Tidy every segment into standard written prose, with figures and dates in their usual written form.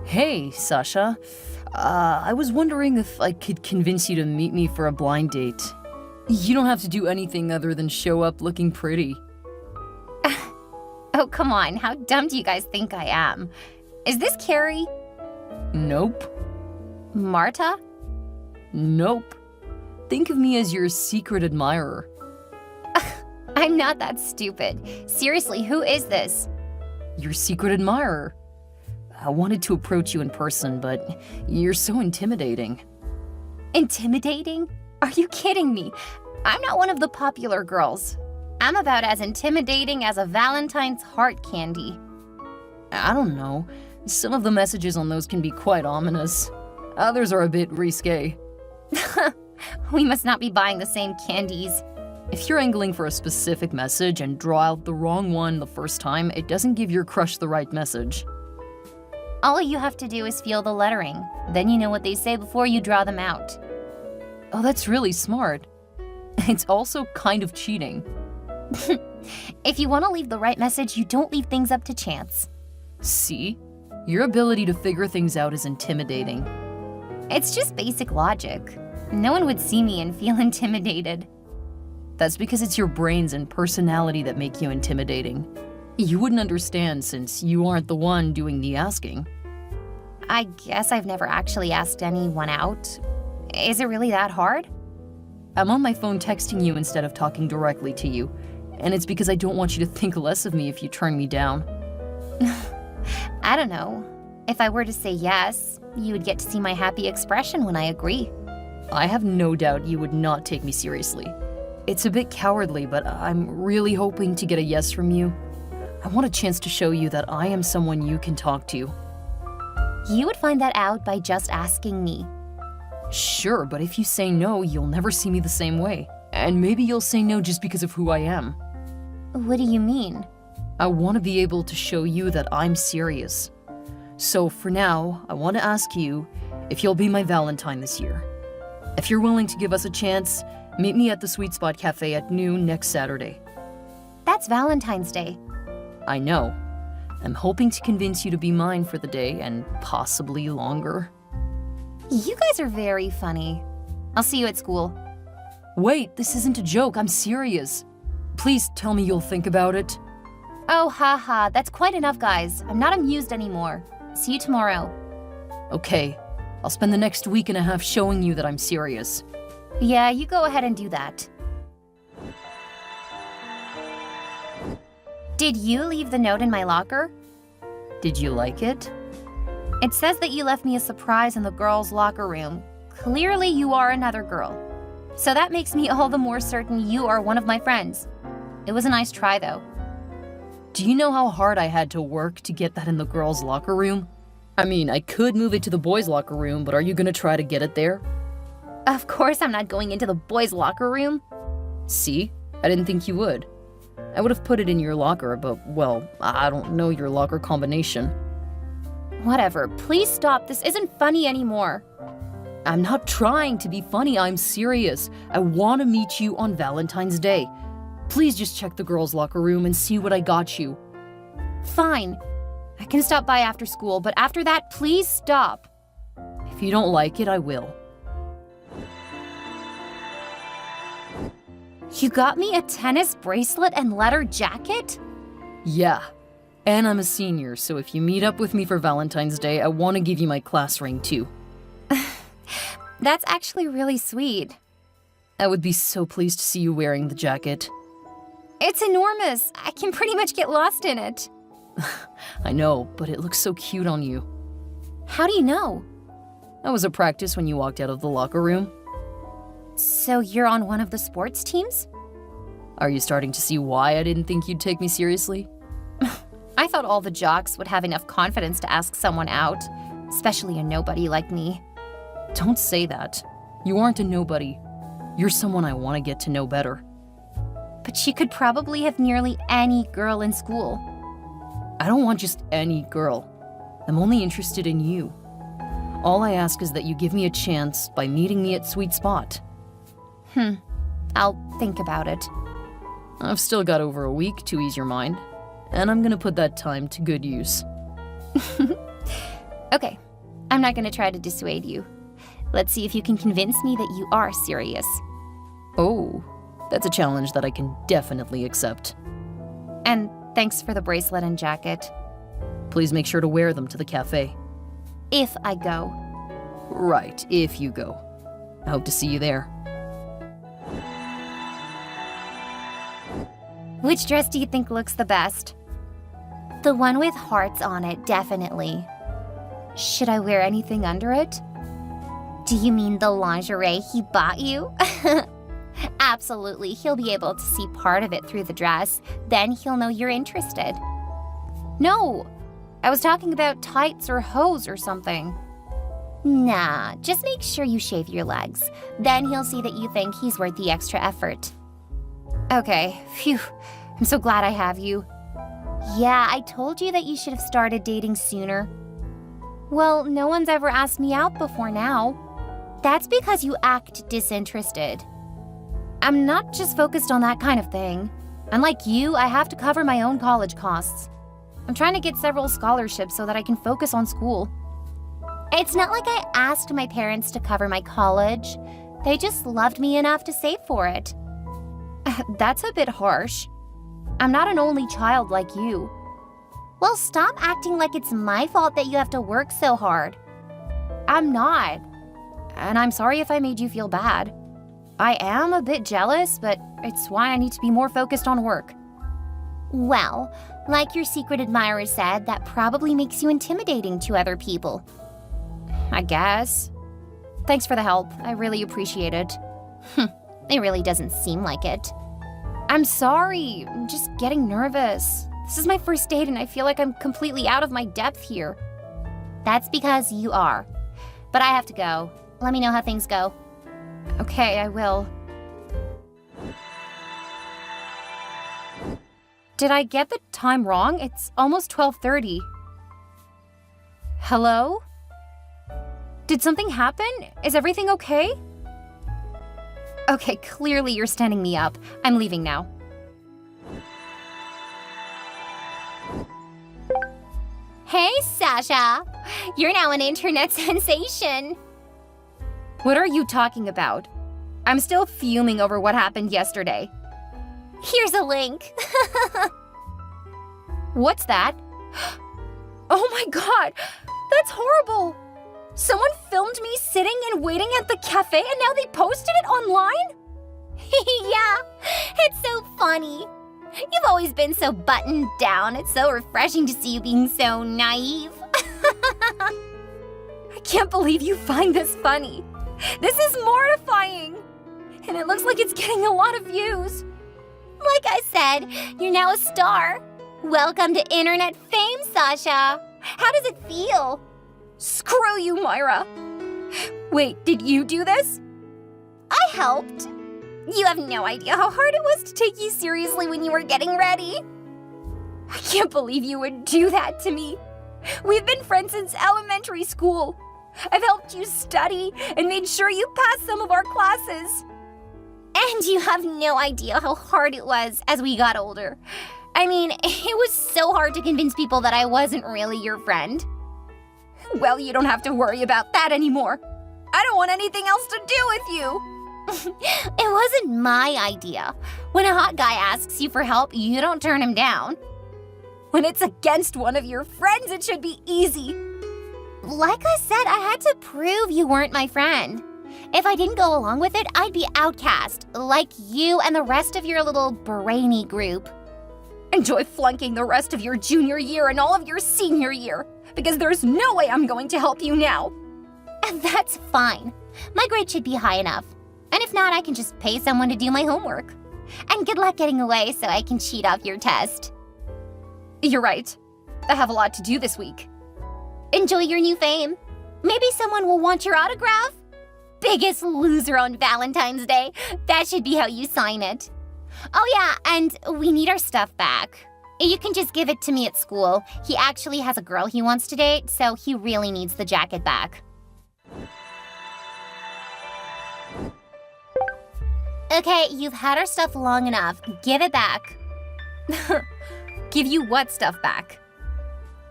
Hey, Sasha. I was wondering if I could convince you to meet me for a blind date. You don't have to do anything other than show up looking pretty. Oh, come on. How dumb do you guys think I am? Is this Carrie? Nope. Marta? Nope. Think of me as your secret admirer. I'm not that stupid. Seriously, who is this? Your secret admirer. I wanted to approach you in person, but you're so intimidating. Intimidating? Are you kidding me? I'm not one of the popular girls. I'm about as intimidating as a Valentine's heart candy. I don't know. Some of the messages on those can be quite ominous. Others are a bit risque. We must not be buying the same candies. If you're angling for a specific message and draw out the wrong one the first time, it doesn't give your crush the right message. All you have to do is feel the lettering. Then you know what they say before you draw them out. Oh, that's really smart. It's also kind of cheating. If you want to leave the right message, you don't leave things up to chance. See? Your ability to figure things out is intimidating. It's just basic logic. No one would see me and feel intimidated. That's because it's your brains and personality that make you intimidating. You wouldn't understand since you aren't the one doing the asking. I guess I've never actually asked anyone out. Is it really that hard? I'm on my phone texting you instead of talking directly to you, and it's because I don't want you to think less of me if you turn me down. I don't know. If I were to say yes, you would get to see my happy expression when I agree. I have no doubt you would not take me seriously. It's a bit cowardly, but I'm really hoping to get a yes from you. I want a chance to show you that I am someone you can talk to. You would find that out by just asking me. Sure, but if you say no, you'll never see me the same way. And maybe you'll say no just because of who I am. What do you mean? I want to be able to show you that I'm serious. So for now, I want to ask you if you'll be my Valentine this year. If you're willing to give us a chance, meet me at the Sweet Spot Cafe at noon next Saturday. That's Valentine's Day. I know. I'm hoping to convince you to be mine for the day and possibly longer. You guys are very funny. I'll see you at school. Wait, this isn't a joke. I'm serious. Please tell me you'll think about it. Oh, haha. That's quite enough, guys. I'm not amused anymore. See you tomorrow. Okay. I'll spend the next week and a half showing you that I'm serious. Yeah, you go ahead and do that. Did you leave the note in my locker? Did you like it? It says that you left me a surprise in the girls' locker room. Clearly you are another girl. So that makes me all the more certain you are one of my friends. It was a nice try, though. Do you know how hard I had to work to get that in the girls' locker room? I mean, I could move it to the boys' locker room, but are you gonna try to get it there? Of course I'm not going into the boys' locker room. See? I didn't think you would. I would have put it in your locker, but, well, I don't know your locker combination. Whatever, please stop. This isn't funny anymore. I'm not trying to be funny, I'm serious. I want to meet you on Valentine's Day. Please just check the girls' locker room and see what I got you. Fine. I can stop by after school, but after that, please stop. If you don't like it, I will. You got me a tennis bracelet and leather jacket? Yeah. And I'm a senior, so if you meet up with me for Valentine's Day, I want to give you my class ring too. That's actually really sweet. I would be so pleased to see you wearing the jacket. It's enormous. I can pretty much get lost in it. I know, but it looks so cute on you. How do you know? That was a practice when you walked out of the locker room. So you're on one of the sports teams? Are you starting to see why I didn't think you'd take me seriously? I thought all the jocks would have enough confidence to ask someone out, especially a nobody like me. Don't say that. You aren't a nobody. You're someone I want to get to know better. But she could probably have nearly any girl in school. I don't want just any girl. I'm only interested in you. All I ask is that you give me a chance by meeting me at Sweet Spot. I'll think about it. I've still got over a week to ease your mind, and I'm gonna put that time to good use. Okay, I'm not gonna try to dissuade you. Let's see if you can convince me that you are serious. Oh, that's a challenge that I can definitely accept. And thanks for the bracelet and jacket. Please make sure to wear them to the cafe. If I go. Right, if you go. I hope to see you there. Which dress do you think looks the best? The one with hearts on it, definitely. Should I wear anything under it? Do you mean the lingerie he bought you? Absolutely, he'll be able to see part of it through the dress. Then he'll know you're interested. No, I was talking about tights or hose or something. Nah, just make sure you shave your legs. Then he'll see that you think he's worth the extra effort. Okay, phew, I'm so glad I have you. Yeah, I told you that you should have started dating sooner. Well, no one's ever asked me out before now. That's because you act disinterested. I'm not just focused on that kind of thing. Unlike you, I have to cover my own college costs. I'm trying to get several scholarships so that I can focus on school. It's not like I asked my parents to cover my college. They just loved me enough to save for it. That's a bit harsh. I'm not an only child like you. Well, stop acting like it's my fault that you have to work so hard. I'm not. And I'm sorry if I made you feel bad. I am a bit jealous, but it's why I need to be more focused on work. Well, like your secret admirer said, that probably makes you intimidating to other people. I guess. Thanks for the help. I really appreciate it. It really doesn't seem like it. I'm sorry. I'm just getting nervous. This is my first date and I feel like I'm completely out of my depth here. That's because you are. But I have to go. Let me know how things go. Okay, I will. Did I get the time wrong? It's almost 12:30. Hello? Did something happen? Is everything okay? Okay, clearly you're standing me up. I'm leaving now. Hey, Sasha! You're now an internet sensation. What are you talking about? I'm still fuming over what happened yesterday. Here's a link. What's that? Oh my god! That's horrible! Someone filmed me sitting and waiting at the cafe and now they posted it online? Yeah, it's so funny. You've always been so buttoned down. It's so refreshing to see you being so naive. I can't believe you find this funny. This is mortifying. And it looks like it's getting a lot of views. Like I said, you're now a star. Welcome to internet fame, Sasha. How does it feel? Screw you, Myra. Wait, did you do this? I helped. You have no idea how hard it was to take you seriously when you were getting ready. I can't believe you would do that to me. We've been friends since elementary school. I've helped you study and made sure you passed some of our classes. And you have no idea how hard it was as we got older. I mean, it was so hard to convince people that I wasn't really your friend. Well, you don't have to worry about that anymore. I don't want anything else to do with you. It wasn't my idea. When a hot guy asks you for help, you don't turn him down. When it's against one of your friends, it should be easy. Like I said, I had to prove you weren't my friend. If I didn't go along with it, I'd be outcast, like you and the rest of your little brainy group. Enjoy flunking the rest of your junior year and all of your senior year, because there's no way I'm going to help you now. That's fine. My grade should be high enough. And if not, I can just pay someone to do my homework. And good luck getting away so I can cheat off your test. You're right. I have a lot to do this week. Enjoy your new fame. Maybe someone will want your autograph. Biggest loser on Valentine's Day. That should be how you sign it. Oh yeah, and we need our stuff back. You can just give it to me at school. He actually has a girl he wants to date, so he really needs the jacket back. Okay, you've had our stuff long enough. Give it back. Give you what stuff back?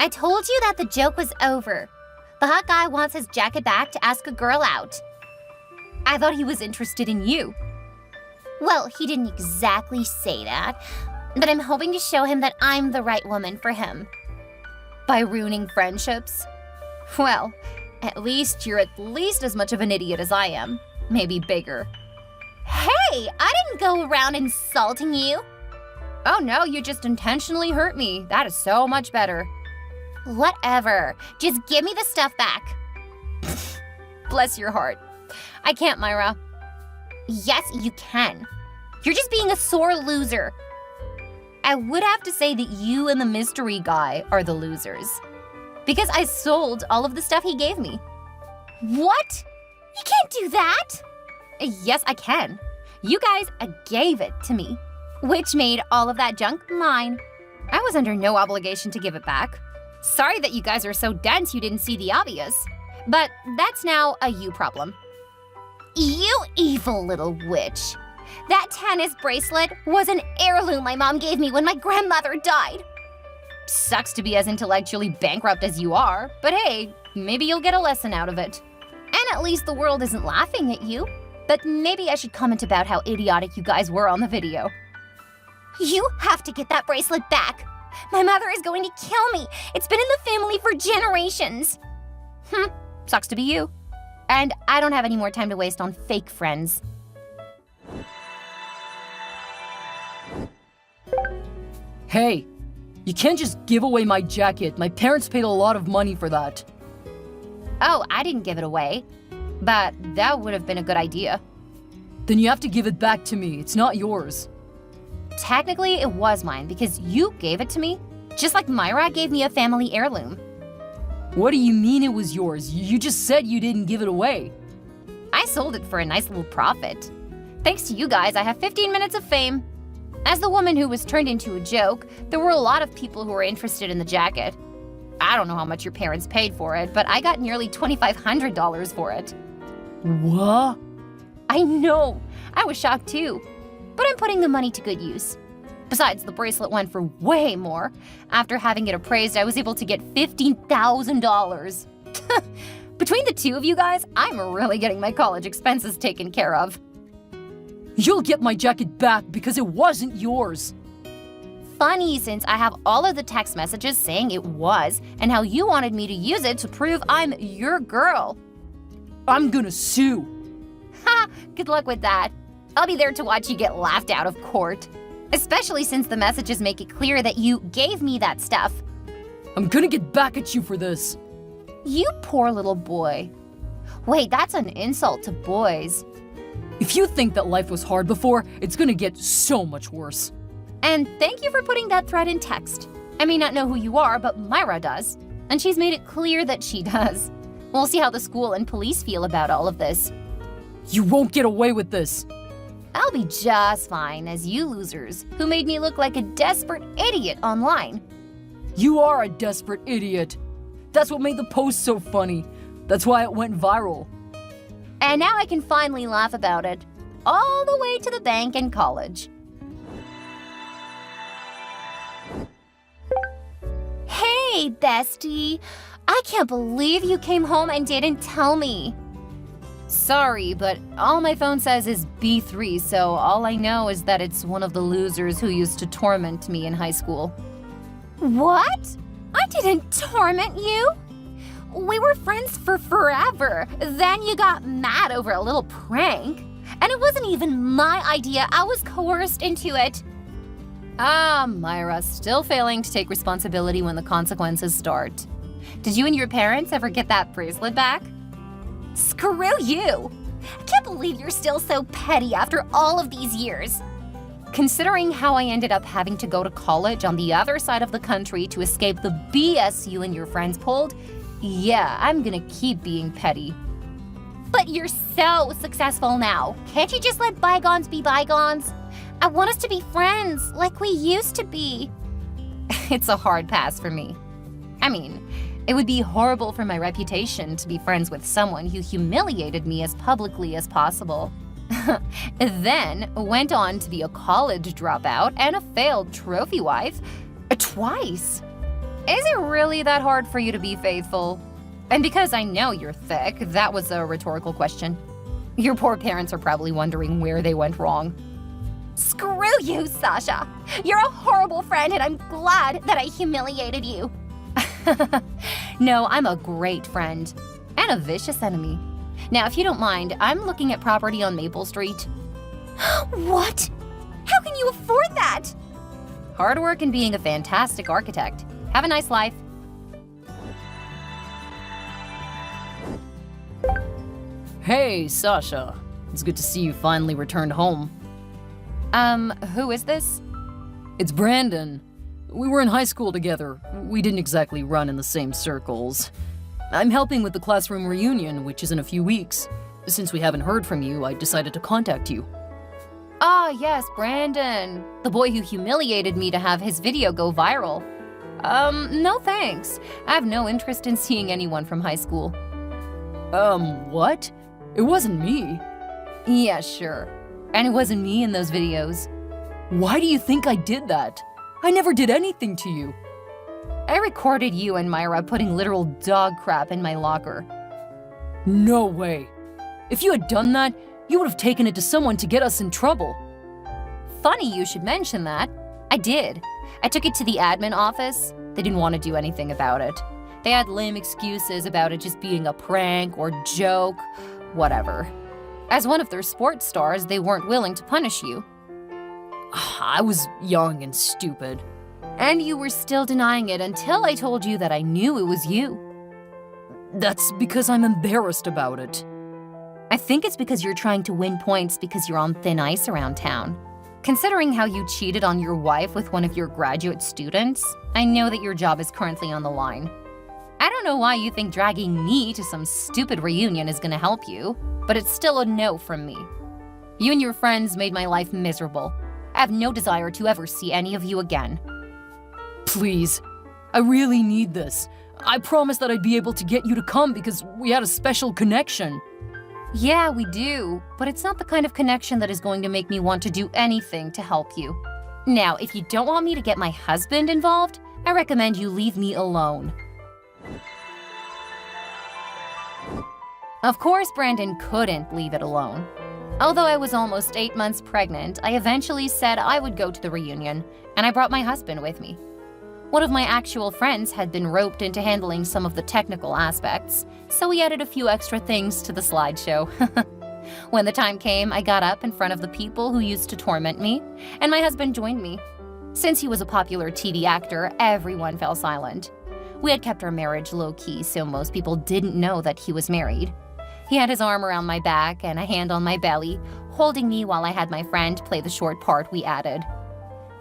I told you that the joke was over. The hot guy wants his jacket back to ask a girl out. I thought he was interested in you. Well, he didn't exactly say that, but I'm hoping to show him that I'm the right woman for him. By ruining friendships? Well, at least you're at least as much of an idiot as I am. Maybe bigger. Hey, I didn't go around insulting you. Oh no, you just intentionally hurt me. That is so much better. Whatever. Just give me the stuff back. Bless your heart. I can't, Myra. Yes, you can. You're just being a sore loser. I would have to say that you and the mystery guy are the losers. Because I sold all of the stuff he gave me. What? You can't do that. Yes, I can. You guys gave it to me, which made all of that junk mine. I was under no obligation to give it back. Sorry that you guys are so dense you didn't see the obvious. But that's now a you problem. You evil little witch. That tennis bracelet was an heirloom my mom gave me when my grandmother died. Sucks to be as intellectually bankrupt as you are, but hey, maybe you'll get a lesson out of it. And at least the world isn't laughing at you. But maybe I should comment about how idiotic you guys were on the video. You have to get that bracelet back. My mother is going to kill me. It's been in the family for generations. Sucks to be you. And I don't have any more time to waste on fake friends. Hey, you can't just give away my jacket. My parents paid a lot of money for that. Oh, I didn't give it away. But that would have been a good idea. Then you have to give it back to me. It's not yours. Technically, it was mine because you gave it to me, just like Myra gave me a family heirloom. What do you mean it was yours? You just said you didn't give it away. I sold it for a nice little profit. Thanks to you guys, I have 15 minutes of fame. As the woman who was turned into a joke, there were a lot of people who were interested in the jacket. I don't know how much your parents paid for it, but I got nearly $2,500 for it. What? I know. I was shocked too. But I'm putting the money to good use. Besides, the bracelet went for way more. After having it appraised, I was able to get $15,000. Between the two of you guys, I'm really getting my college expenses taken care of. You'll get my jacket back because it wasn't yours. Funny, since I have all of the text messages saying it was, and how you wanted me to use it to prove I'm your girl. I'm gonna sue. Ha! Good luck with that. I'll be there to watch you get laughed out of court. Especially since the messages make it clear that you gave me that stuff. I'm gonna get back at you for this. You poor little boy. Wait, that's an insult to boys. If you think that life was hard before, it's gonna get so much worse. And thank you for putting that threat in text. I may not know who you are, but Myra does. And she's made it clear that she does. We'll see how the school and police feel about all of this. You won't get away with this. I'll be just fine as you losers who made me look like a desperate idiot online. You are a desperate idiot. That's what made the post so funny. That's why it went viral. And now I can finally laugh about it. All the way to the bank and college. Hey, bestie. I can't believe you came home and didn't tell me. Sorry, but all my phone says is B3, so all I know is that it's one of the losers who used to torment me in high school. What? I didn't torment you. We were friends for forever. Then you got mad over a little prank. And it wasn't even my idea. I was coerced into it. Myra, still failing to take responsibility when the consequences start. Did you and your parents ever get that bracelet back? Screw you! I can't believe you're still so petty after all of these years. Considering how I ended up having to go to college on the other side of the country to escape the BS you and your friends pulled, yeah, I'm gonna keep being petty. But you're so successful now. Can't you just let bygones be bygones? I want us to be friends like we used to be. It's a hard pass for me. I mean, it would be horrible for my reputation to be friends with someone who humiliated me as publicly as possible. Then went on to be a college dropout and a failed trophy wife twice. Is it really that hard for you to be faithful? And because I know you're thick, that was a rhetorical question. Your poor parents are probably wondering where they went wrong. Screw you, Sasha! You're a horrible friend, and I'm glad that I humiliated you. No, I'm a great friend. And a vicious enemy. Now, if you don't mind, I'm looking at property on Maple Street. What? How can you afford that? Hard work and being a fantastic architect. Have a nice life. Hey, Sasha. It's good to see you finally returned home. Who is this? It's Brandon. We were in high school together. We didn't exactly run in the same circles. I'm helping with the classroom reunion, which is in a few weeks. Since we haven't heard from you, I decided to contact you. Ah, yes, Brandon. The boy who humiliated me to have his video go viral. No thanks. I have no interest in seeing anyone from high school. What? It wasn't me. Yeah, sure. And it wasn't me in those videos. Why do you think I did that? I never did anything to you. I recorded you and Myra putting literal dog crap in my locker. No way. If you had done that, you would have taken it to someone to get us in trouble. Funny you should mention that. I did. I took it to the admin office. They didn't want to do anything about it. They had lame excuses about it just being a prank or joke, whatever. As one of their sports stars, they weren't willing to punish you. I was young and stupid. And you were still denying it until I told you that I knew it was you. That's because I'm embarrassed about it. I think it's because you're trying to win points because you're on thin ice around town. Considering how you cheated on your wife with one of your graduate students, I know that your job is currently on the line. I don't know why you think dragging me to some stupid reunion is gonna help you, but it's still a no from me. You and your friends made my life miserable. I have no desire to ever see any of you again. Please, I really need this. I promised that I'd be able to get you to come because we had a special connection. Yeah, we do, but it's not the kind of connection that is going to make me want to do anything to help you. Now, if you don't want me to get my husband involved, I recommend you leave me alone. Of course, Brandon couldn't leave it alone. Although I was almost 8 months pregnant, I eventually said I would go to the reunion, and I brought my husband with me. One of my actual friends had been roped into handling some of the technical aspects, so we added a few extra things to the slideshow. When the time came, I got up in front of the people who used to torment me, and my husband joined me. Since he was a popular TV actor, everyone fell silent. We had kept our marriage low-key, so most people didn't know that he was married. He had his arm around my back and a hand on my belly, holding me while I had my friend play the short part we added.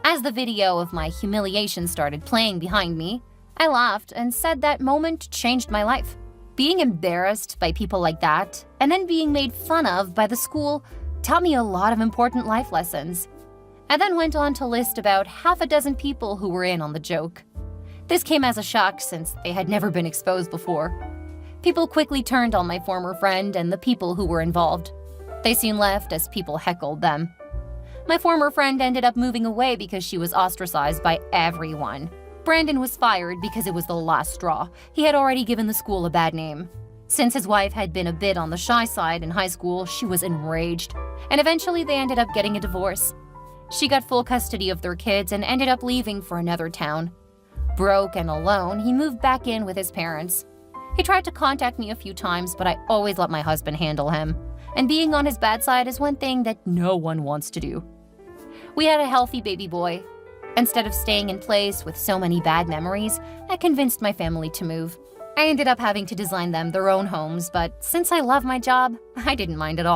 As the video of my humiliation started playing behind me, I laughed and said that moment changed my life. Being embarrassed by people like that, and then being made fun of by the school, taught me a lot of important life lessons. I then went on to list about half a dozen people who were in on the joke. This came as a shock since they had never been exposed before. People quickly turned on my former friend and the people who were involved. They soon left as people heckled them. My former friend ended up moving away because she was ostracized by everyone. Brandon was fired because it was the last straw. He had already given the school a bad name. Since his wife had been a bit on the shy side in high school, she was enraged, and eventually they ended up getting a divorce. She got full custody of their kids and ended up leaving for another town. Broke and alone, he moved back in with his parents. He tried to contact me a few times, but I always let my husband handle him. And being on his bad side is one thing that no one wants to do. We had a healthy baby boy. Instead of staying in place with so many bad memories, I convinced my family to move. I ended up having to design them their own homes, but since I love my job, I didn't mind at all.